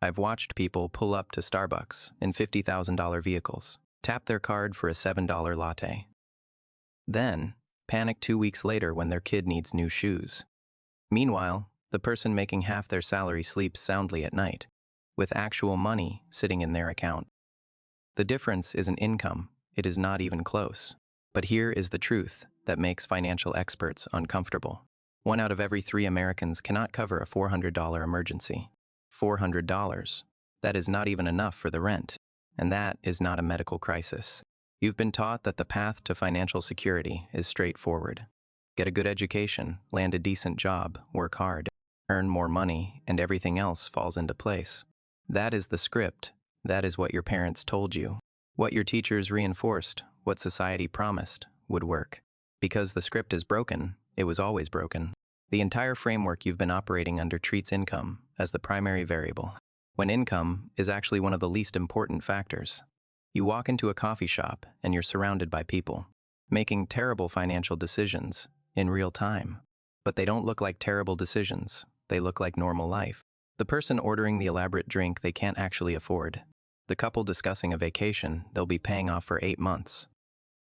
I've watched people pull up to Starbucks in $50,000 vehicles, tap their card for a $7 latte. Then, panic 2 weeks later when their kid needs new shoes. Meanwhile, the person making half their salary sleeps soundly at night, with actual money sitting in their account. The difference isn't income, it is not even close. But here is the truth that makes financial experts uncomfortable. 1 out of every 3 Americans cannot cover a $400 emergency. $400. That is not even enough for the rent. And that is not a medical crisis. You've been taught that the path to financial security is straightforward. Get a good education, land a decent job, work hard, earn more money, and everything else falls into place. That is the script. That is what your parents told you. What your teachers reinforced, what society promised, would work. Because the script is broken, it was always broken. The entire framework you've been operating under treats income as the primary variable, when income is actually one of the least important factors. You walk into a coffee shop and you're surrounded by people, making terrible financial decisions in real time. But they don't look like terrible decisions, they look like normal life. The person ordering the elaborate drink they can't actually afford. The couple discussing a vacation they'll be paying off for 8 months.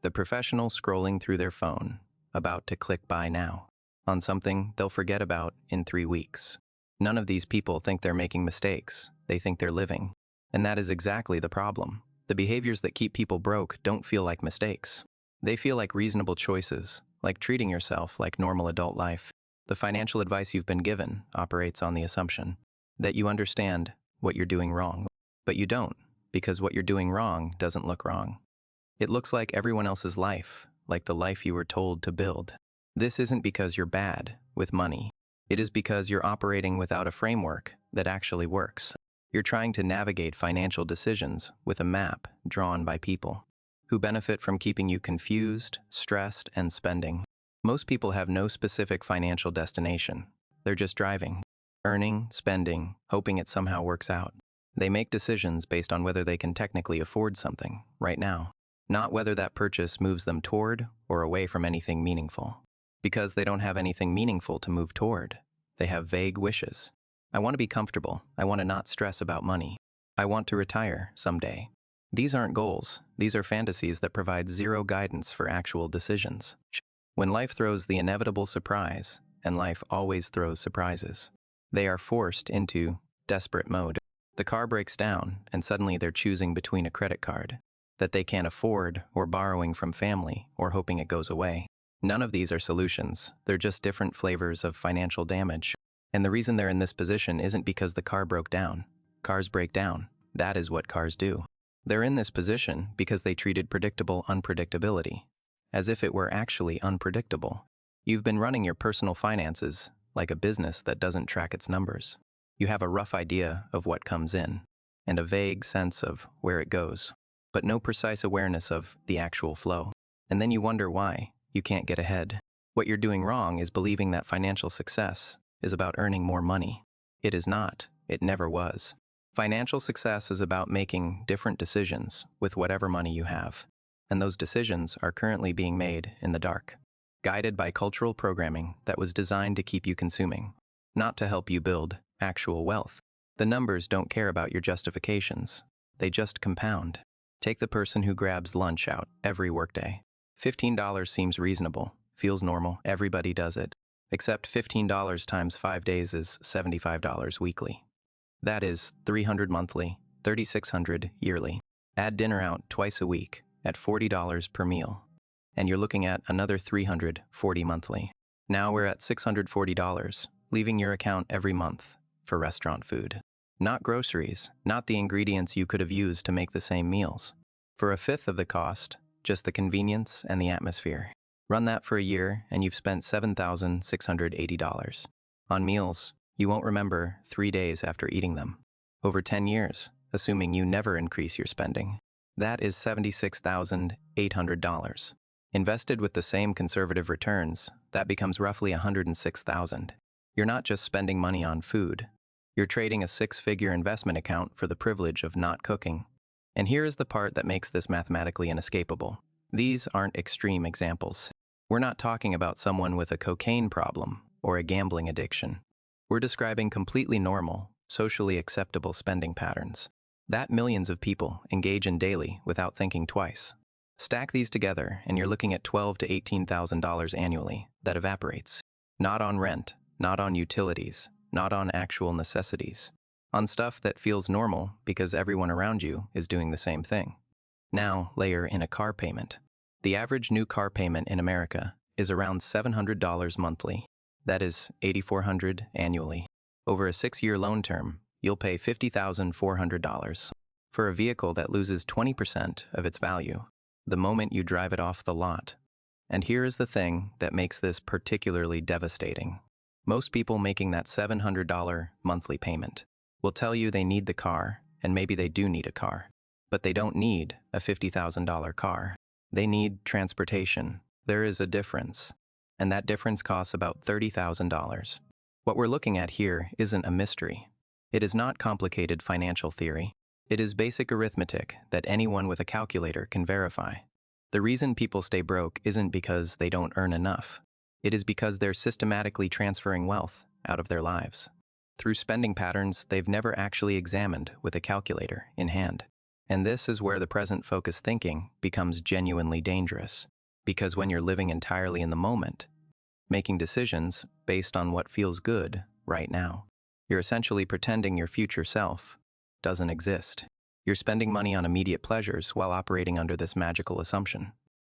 The professional scrolling through their phone, about to click buy now, on something they'll forget about in 3 weeks. None of these people think they're making mistakes, they think they're living. And that is exactly the problem. The behaviors that keep people broke don't feel like mistakes. They feel like reasonable choices, like treating yourself like normal adult life. The financial advice you've been given operates on the assumption that you understand what you're doing wrong. But you don't, because what you're doing wrong doesn't look wrong. It looks like everyone else's life, like the life you were told to build. This isn't because you're bad with money. It is because you're operating without a framework that actually works. You're trying to navigate financial decisions with a map drawn by people who benefit from keeping you confused, stressed, and spending. Most people have no specific financial destination. They're just driving, earning, spending, hoping it somehow works out. They make decisions based on whether they can technically afford something right now, not whether that purchase moves them toward or away from anything meaningful. Because they don't have anything meaningful to move toward. They have vague wishes. I want to be comfortable. I want to not stress about money. I want to retire someday. These aren't goals. These are fantasies that provide zero guidance for actual decisions. When life throws the inevitable surprise, and life always throws surprises, they are forced into desperate mode. The car breaks down, and suddenly they're choosing between a credit card that they can't afford, or borrowing from family, or hoping it goes away. None of these are solutions. They're just different flavors of financial damage. And the reason they're in this position isn't because the car broke down. Cars break down. That is what cars do. They're in this position because they treated predictable unpredictability, as if it were actually unpredictable. You've been running your personal finances like a business that doesn't track its numbers. You have a rough idea of what comes in, and a vague sense of where it goes, but no precise awareness of the actual flow. And then you wonder why you can't get ahead. What you're doing wrong is believing that financial success is about earning more money. It is not. It never was. Financial success is about making different decisions with whatever money you have. And those decisions are currently being made in the dark, guided by cultural programming that was designed to keep you consuming, not to help you build actual wealth. The numbers don't care about your justifications. They just compound. Take the person who grabs lunch out every workday. $15 seems reasonable, feels normal, everybody does it. Except $15 times 5 days is $75 weekly. That is $300 monthly, $3,600 yearly. Add dinner out twice a week at $40 per meal, and you're looking at another $340 monthly. Now we're at $640, leaving your account every month for restaurant food. Not groceries, not the ingredients you could have used to make the same meals. For a fifth of the cost, just the convenience and the atmosphere. Run that for a year, and you've spent $7,680. On meals, you won't remember 3 days after eating them. Over 10 years, assuming you never increase your spending, that is $76,800. Invested with the same conservative returns, that becomes roughly $106,000. You're not just spending money on food. You're trading a 6-figure investment account for the privilege of not cooking. And here is the part that makes this mathematically inescapable. These aren't extreme examples. We're not talking about someone with a cocaine problem or a gambling addiction. We're describing completely normal, socially acceptable spending patterns that millions of people engage in daily without thinking twice. Stack these together, and you're looking at $12,000 to $18,000 annually that evaporates. Not on rent, not on utilities, not on actual necessities. On stuff that feels normal because everyone around you is doing the same thing. Now, layer in a car payment. The average new car payment in America is around $700 monthly. That is $8,400 annually. Over a 6-year loan term, you'll pay $50,400 for a vehicle that loses 20% of its value the moment you drive it off the lot. And here is the thing that makes this particularly devastating. Most people making that $700 monthly payment will tell you they need the car, and maybe they do need a car. But they don't need a $50,000 car. They need transportation. There is a difference, and that difference costs about $30,000. What we're looking at here isn't a mystery. It is not complicated financial theory. It is basic arithmetic that anyone with a calculator can verify. The reason people stay broke isn't because they don't earn enough. It is because they're systematically transferring wealth out of their lives through spending patterns they've never actually examined with a calculator in hand. And this is where the present-focused thinking becomes genuinely dangerous. Because when you're living entirely in the moment, making decisions based on what feels good right now, you're essentially pretending your future self doesn't exist. You're spending money on immediate pleasures while operating under this magical assumption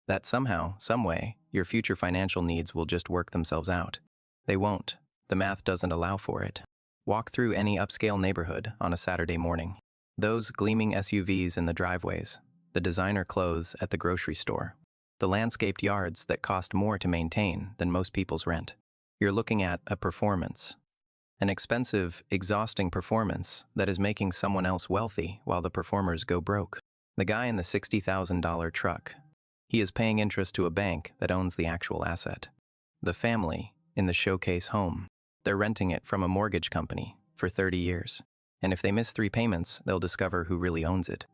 that somehow, someway, your future financial needs will just work themselves out. They won't. The math doesn't allow for it. Walk through any upscale neighborhood on a Saturday morning. Those gleaming SUVs in the driveways, the designer clothes at the grocery store, the landscaped yards that cost more to maintain than most people's rent. You're looking at a performance. An expensive, exhausting performance that is making someone else wealthy while the performers go broke. The guy in the $60,000 truck, he is paying interest to a bank that owns the actual asset. The family in the showcase home, they're renting it from a mortgage company for 30 years. And if they miss 3 payments, they'll discover who really owns it.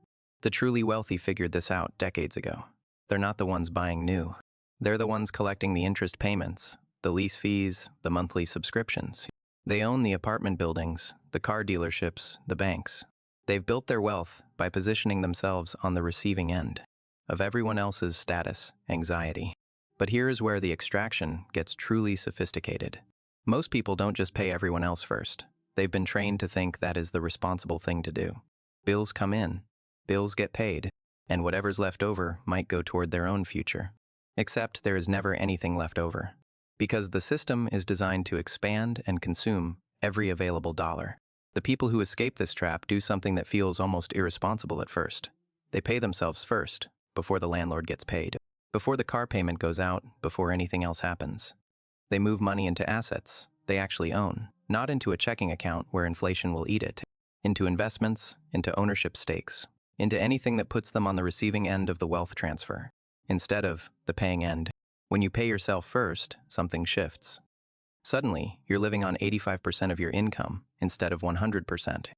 The truly wealthy figured this out decades ago. They're not the ones buying new. They're the ones collecting the interest payments, the lease fees, the monthly subscriptions. They own the apartment buildings, the car dealerships, the banks. They've built their wealth by positioning themselves on the receiving end of everyone else's status, anxiety. But here is where the extraction gets truly sophisticated. Most people don't just pay everyone else first. They've been trained to think that is the responsible thing to do. Bills come in, bills get paid, and whatever's left over might go toward their own future. Except there is never anything left over. Because the system is designed to expand and consume every available dollar. The people who escape this trap do something that feels almost irresponsible at first. They pay themselves first, before the landlord gets paid. Before the car payment goes out, before anything else happens. They move money into assets they actually own, not into a checking account where inflation will eat it, into investments, into ownership stakes, into anything that puts them on the receiving end of the wealth transfer, instead of the paying end. When you pay yourself first, something shifts. Suddenly, you're living on 85% of your income instead of 100%.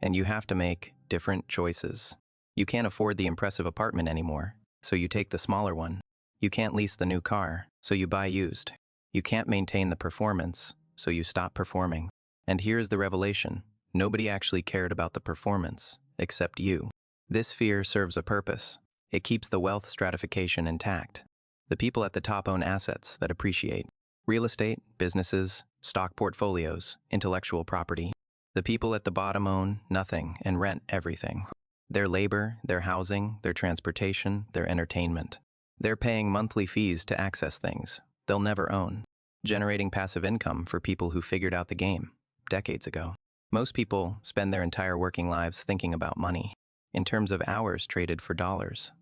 And you have to make different choices. You can't afford the impressive apartment anymore, so you take the smaller one. You can't lease the new car, so you buy used. You can't maintain the performance, so you stop performing. And here's the revelation. Nobody actually cared about the performance, except you. This fear serves a purpose. It keeps the wealth stratification intact. The people at the top own assets that appreciate. Real estate, businesses, stock portfolios, intellectual property. The people at the bottom own nothing and rent everything. Their labor, their housing, their transportation, their entertainment. They're paying monthly fees to access things they'll never own, generating passive income for people who figured out the game decades ago. Most people spend their entire working lives thinking about money in terms of hours traded for dollars.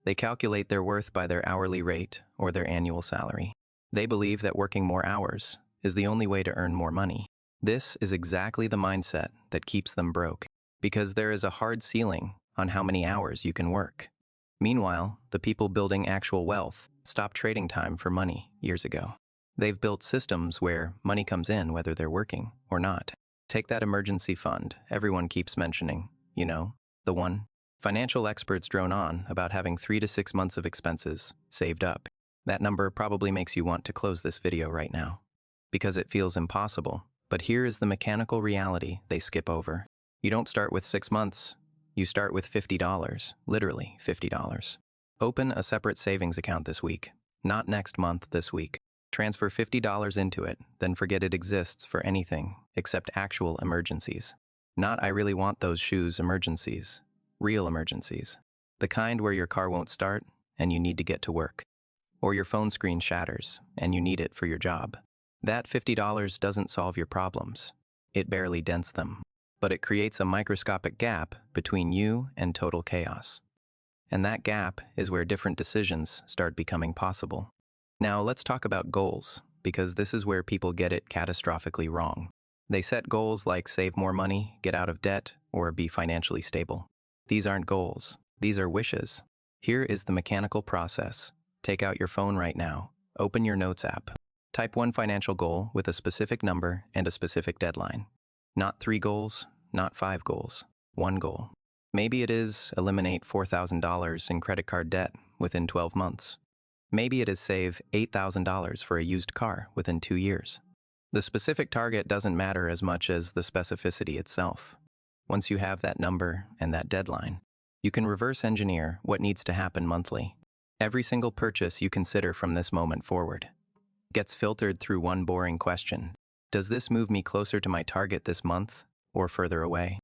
They calculate their worth by their hourly rate or their annual salary. They believe that working more hours is the only way to earn more money. This is exactly the mindset that keeps them broke, because there is a hard ceiling on how many hours you can work. Meanwhile, the people building actual wealth stopped trading time for money years ago. They've built systems where money comes in whether they're working or not. Take that emergency fund everyone keeps mentioning, the one. Financial experts drone on about having 3 to 6 months of expenses saved up. That number probably makes you want to close this video right now, because it feels impossible, But here is the mechanical reality they skip over. You don't start with 6 months. You start with $50, literally $50. Open a separate savings account this week, not next month, this week. Transfer $50 into it, then forget it exists for anything except actual emergencies. Not "I really want those shoes" emergencies. Real emergencies. The kind where your car won't start and you need to get to work. Or your phone screen shatters and you need it for your job. That $50 doesn't solve your problems. It barely dents them. But it creates a microscopic gap between you and total chaos. And that gap is where different decisions start becoming possible. Now let's talk about goals, because this is where people get it catastrophically wrong. They set goals like save more money, get out of debt, or be financially stable. These aren't goals. These are wishes. Here is the mechanical process. Take out your phone right now. Open your Notes app. Type one financial goal with a specific number and a specific deadline. Not 3 goals, not 5 goals. 1 goal. Maybe it is eliminate $4,000 in credit card debt within 12 months. Maybe it is save $8,000 for a used car within 2 years. The specific target doesn't matter as much as the specificity itself. Once you have that number and that deadline, you can reverse engineer what needs to happen monthly. Every single purchase you consider from this moment forward gets filtered through one boring question. Does this move me closer to my target this month or further away?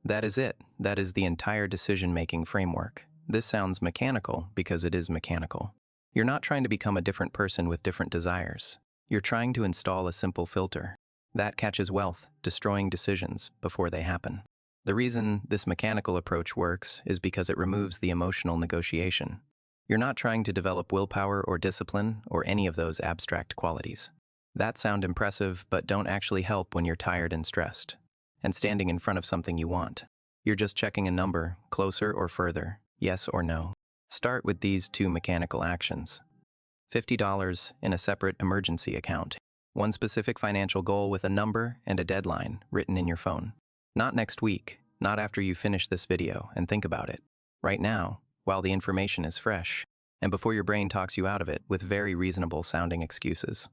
That is it. That is the entire decision-making framework. This sounds mechanical because it is mechanical. You're not trying to become a different person with different desires. You're trying to install a simple filter that catches wealth, destroying decisions before they happen. The reason this mechanical approach works is because it removes the emotional negotiation. You're not trying to develop willpower or discipline or any of those abstract qualities. That sound impressive, but don't actually help when you're tired and stressed and standing in front of something you want. You're just checking a number, closer or further, yes or no. Start with these 2 mechanical actions. $50 in a separate emergency account. One specific financial goal with a number and a deadline written in your phone. Not next week, not after you finish this video and think about it. Right now, while the information is fresh, and before your brain talks you out of it with very reasonable sounding excuses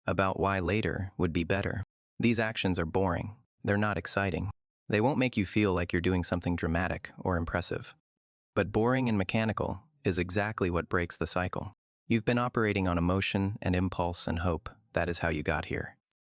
about why later would be better. These actions are boring. They're not exciting. They won't make you feel like you're doing something dramatic or impressive. But boring and mechanical is exactly what breaks the cycle. You've been operating on emotion and impulse and hope. That is how you got here.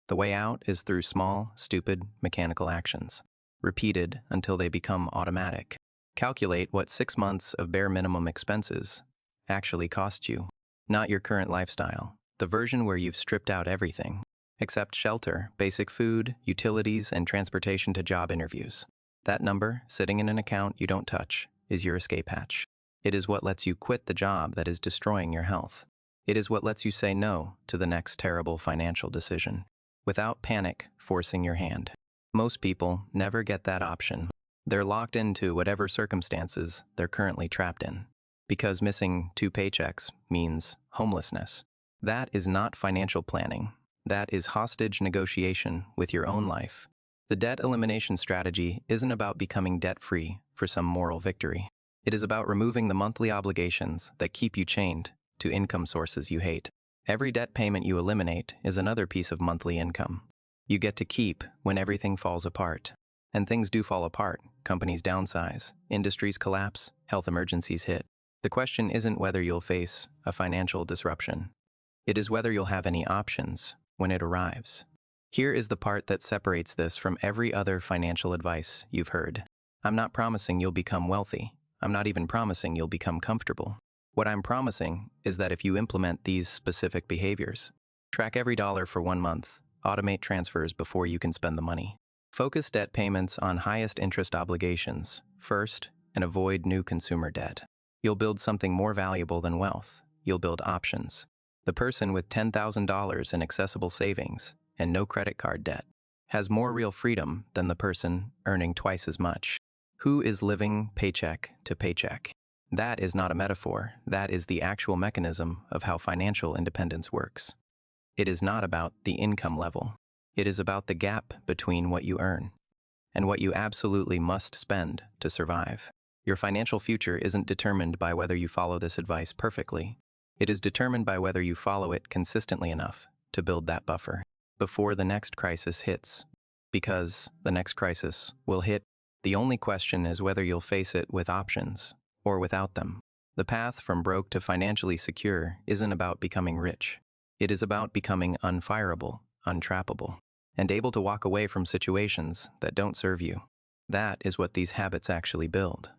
The way out is through small, stupid, mechanical actions, repeated until they become automatic. Calculate what 6 months of bare minimum expenses actually cost you. Not your current lifestyle, the version where you've stripped out everything, except shelter, basic food, utilities, and transportation to job interviews. That number, sitting in an account you don't touch, is your escape hatch. It is what lets you quit the job that is destroying your health. It is what lets you say no to the next terrible financial decision, without panic forcing your hand. Most people never get that option. They're locked into whatever circumstances they're currently trapped in, because missing 2 paychecks means homelessness. That is not financial planning. That is hostage negotiation with your own life. The debt elimination strategy isn't about becoming debt-free for some moral victory. It is about removing the monthly obligations that keep you chained to income sources you hate. Every debt payment you eliminate is another piece of monthly income you get to keep when everything falls apart. And things do fall apart. Companies downsize, industries collapse, health emergencies hit. The question isn't whether you'll face a financial disruption. It is whether you'll have any options when it arrives. Here is the part that separates this from every other financial advice you've heard. I'm not promising you'll become wealthy. I'm not even promising you'll become comfortable. What I'm promising is that if you implement these specific behaviors, track every dollar for 1 month, automate transfers before you can spend the money, focus debt payments on highest interest obligations first, and avoid new consumer debt, you'll build something more valuable than wealth. You'll build options. The person with $10,000 in accessible savings and no credit card debt has more real freedom than the person earning twice as much, who is living paycheck to paycheck. That is not a metaphor. That is the actual mechanism of how financial independence works. It is not about the income level. It is about the gap between what you earn and what you absolutely must spend to survive. Your financial future isn't determined by whether you follow this advice perfectly. It is determined by whether you follow it consistently enough to build that buffer. before the next crisis hits. Because the next crisis will hit. The only question is whether you'll face it with options or without them. The path from broke to financially secure isn't about becoming rich. It is about becoming unfireable, untrappable, and able to walk away from situations that don't serve you. That is what these habits actually build.